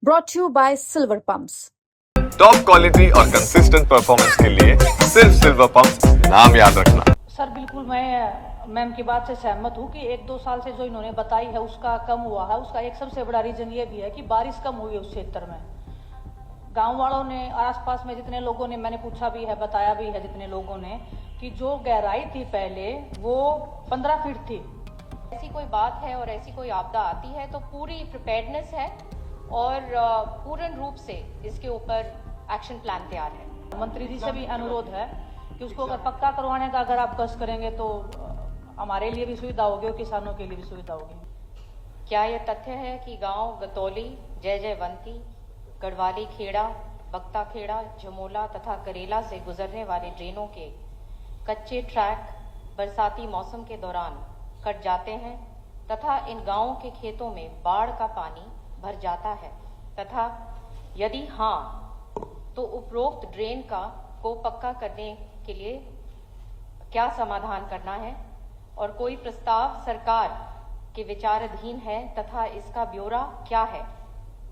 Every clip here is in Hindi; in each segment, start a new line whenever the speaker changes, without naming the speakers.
brought to you by Silver Pumps.
Top quality और कंसिस्टेंट परफॉर्मेंस के लिए सिर्फ सिल्वर पंप्स, नाम याद रखना।
सर बिल्कुल मैं मैम की बात से सहमत हूँ कि 1-2 साल से जो इन्होंने बताई है उसका कम हुआ है। उसका एक सबसे बड़ा रीजन ये भी है कि बारिश कम हुई है उस क्षेत्र में। गांव वालों ने और आसपास में जितने लोगों ने, मैंने पूछा भी है, बताया भी है जितने लोगों ने, कि जो गहराई थी पहले वो 15 फीट थी।
ऐसी कोई बात है और ऐसी कोई आपदा आती है तो पूरी प्रिपेयर्डनेस है और पूर्ण रूप से इसके ऊपर एक्शन प्लान तैयार है।
मंत्री जी से भी अनुरोध है कि उसको अगर पक्का करवाने का अगर आप कष्ट करेंगे तो हमारे लिए भी सुविधा होगी और किसानों के लिए भी सुविधा होगी।
क्या यह तथ्य है कि गांव गतौली, जय जयवंती, गढ़वाली खेड़ा, बख्ता खेड़ा, जमोला तथा करेला से गुजरने वाले ट्रेनों के कच्चे ट्रैक बरसाती मौसम के दौरान कट जाते हैं तथा इन गांवों के खेतों में बाढ़ का पानी भर जाता है, तथा यदि हाँ तो उपरोक्त ड्रेन को पक्का करने के लिए क्या समाधान करना है और कोई प्रस्ताव सरकार के विचाराधीन है तथा इसका ब्यौरा क्या है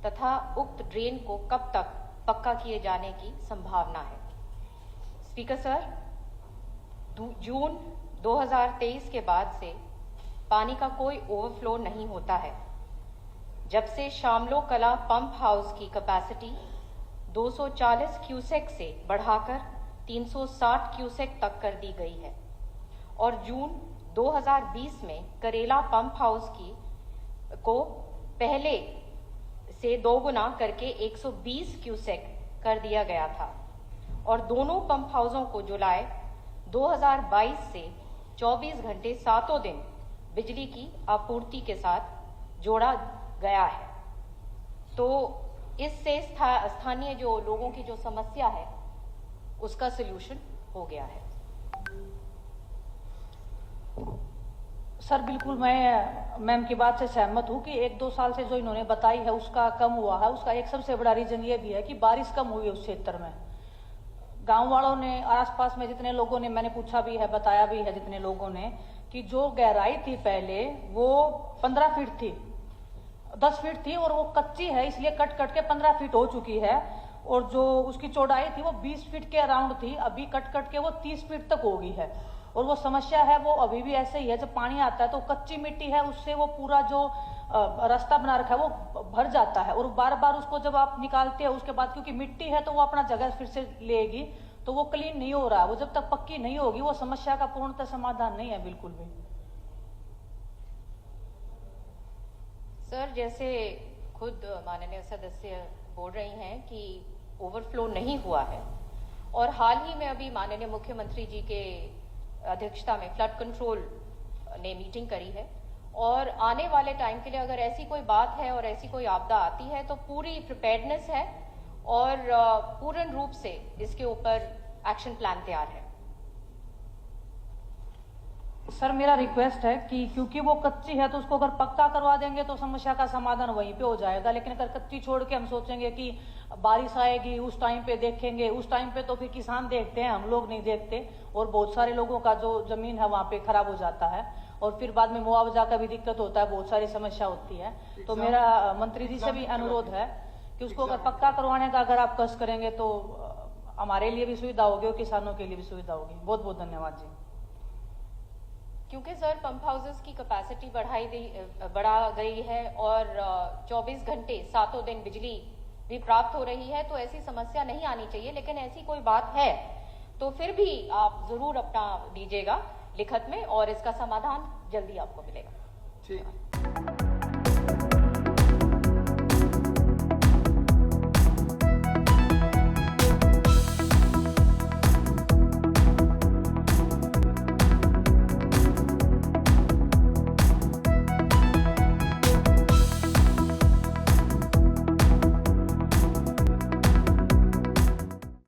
तथा उक्त ड्रेन को कब तक पक्का किए जाने की संभावना है। स्पीकर सर, जून 2023 के बाद से पानी का कोई ओवरफ्लो नहीं होता है। जब से शामलो कला पंप हाउस की कैपेसिटी 240 क्यूसेक से बढ़ाकर 360 क्यूसेक तक कर दी गई है और जून 2020 में करेला पंप हाउस को पहले से 2 गुना करके 120 क्यूसेक कर दिया गया था और दोनों पंप हाउसों को जुलाई 2022 से 24 घंटे 7 दिन बिजली की आपूर्ति के साथ जोड़ा गया है। तो इससे स्थानीय जो लोगों की जो समस्या है उसका सलूशन हो गया है।
सर बिल्कुल मैं मैम की बात से सहमत हूँ कि 1-2 साल से जो इन्होंने बताई है उसका कम हुआ है। उसका एक सबसे बड़ा रीजन ये भी है कि बारिश कम हुई है उस क्षेत्र में। गांव वालों ने और आसपास में जितने लोगों ने, मैंने पूछा भी है, बताया भी है जितने लोगों ने, कि जो गहराई थी पहले वो 15 फीट थी, 10 फीट थी और वो कच्ची है, इसलिए कट कट के 15 फीट हो चुकी है और जो उसकी चौड़ाई थी वो 20 फीट के अराउंड थी, अभी कट कट के वो 30 फीट तक हो गई है। और वो समस्या है वो अभी भी ऐसे ही है। जब पानी आता है तो कच्ची मिट्टी है, उससे वो पूरा जो रास्ता बना रखा है वो भर जाता है और बार बार उसको जब आप निकालते हैं उसके बाद, क्योंकि मिट्टी है तो वो अपना जगह फिर से लेगी, तो वो क्लीन नहीं हो रहा। वो जब तक पक्की नहीं होगी वो समस्या का पूर्णतः समाधान नहीं है बिल्कुल भी।
सर, जैसे खुद माननीय सदस्य बोल रही हैं कि ओवरफ्लो नहीं हुआ है और हाल ही में अभी माननीय मुख्यमंत्री जी के अध्यक्षता में फ्लड कंट्रोल ने मीटिंग करी है और आने वाले टाइम के लिए अगर ऐसी कोई बात है और ऐसी कोई आपदा आती है तो पूरी प्रिपेयर्डनेस है और पूर्ण रूप से इसके ऊपर एक्शन प्लान तैयार है।
सर मेरा रिक्वेस्ट है कि क्योंकि वो कच्ची है तो उसको अगर पक्का करवा देंगे तो समस्या का समाधान वहीं पे हो जाएगा, लेकिन अगर कच्ची छोड़ के हम सोचेंगे कि बारिश आएगी उस टाइम पे देखेंगे, उस टाइम पे तो फिर किसान देखते हैं, हम लोग नहीं देखते और बहुत सारे लोगों का जो जमीन है वहाँ पे खराब हो जाता है और फिर बाद में मुआवजा का भी दिक्कत होता है, बहुत सारी समस्या होती है। तो मेरा मंत्री जी से भी अनुरोध है कि उसको अगर पक्का करवाने का अगर आप कष्ट करेंगे तो हमारे लिए भी सुविधा होगी और किसानों के लिए भी सुविधा होगी। बहुत बहुत धन्यवाद जी।
क्योंकि सर पंप हाउसेस की कैपेसिटी बढ़ा गई है और 24 घंटे 7 दिन बिजली भी प्राप्त हो रही है तो ऐसी समस्या नहीं आनी चाहिए, लेकिन ऐसी कोई बात है तो फिर भी आप जरूर अपना दीजिएगा लिखत में और इसका समाधान जल्दी आपको मिलेगा।
ठीक।